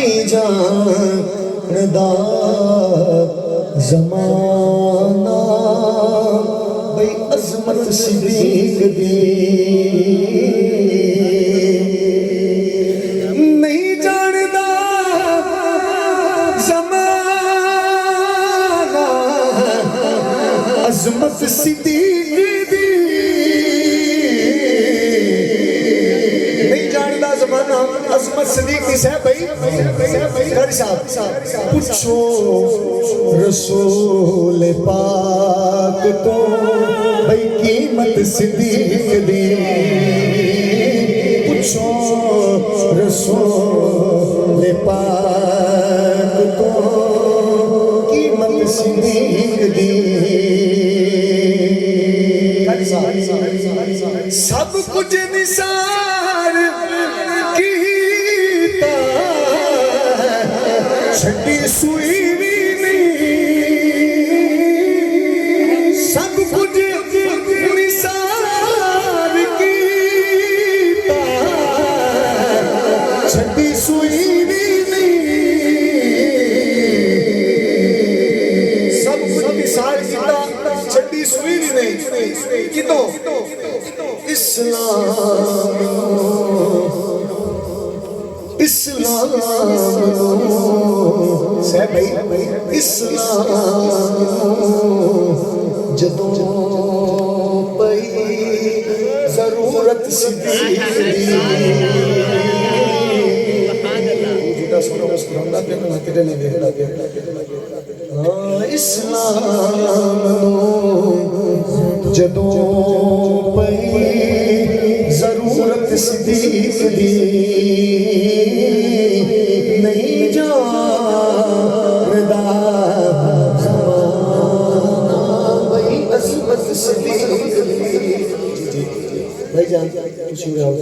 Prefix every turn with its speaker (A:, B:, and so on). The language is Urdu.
A: نہیں جاندا زمانہ بھئی عظمت صدیق دی نہیں جاندا زمانہ عظمت صدیق دی نہیں جاندا زمانہ عظمت صدیق دی صاحب بھائی گھر صاحب پوچھو رسول پاک تو بھئی قیمت صدیق دی پوچھو رسول پاک تو قیمت صدیق دی سب کچھ نثار کیتا چھٹی سوئی بھی نہیں سب کچھ نثار کیتا چھٹی سوئی بھی نہیں سب کچھ نثار کیتا چھٹی سوئی بھی نہیں کتوں اسلام صاحب بھائی اسلام جدوں پئی ضرورت صدیق دی جدا سونا مسکرانا پہنا تیرے نے ویکھنا پیا اسلام جدوں پئی ضرورت صدیق دی نہیں جاندا زمانہ بھئی عظمت صدیق دی بھائی جان کچھ بھی آؤ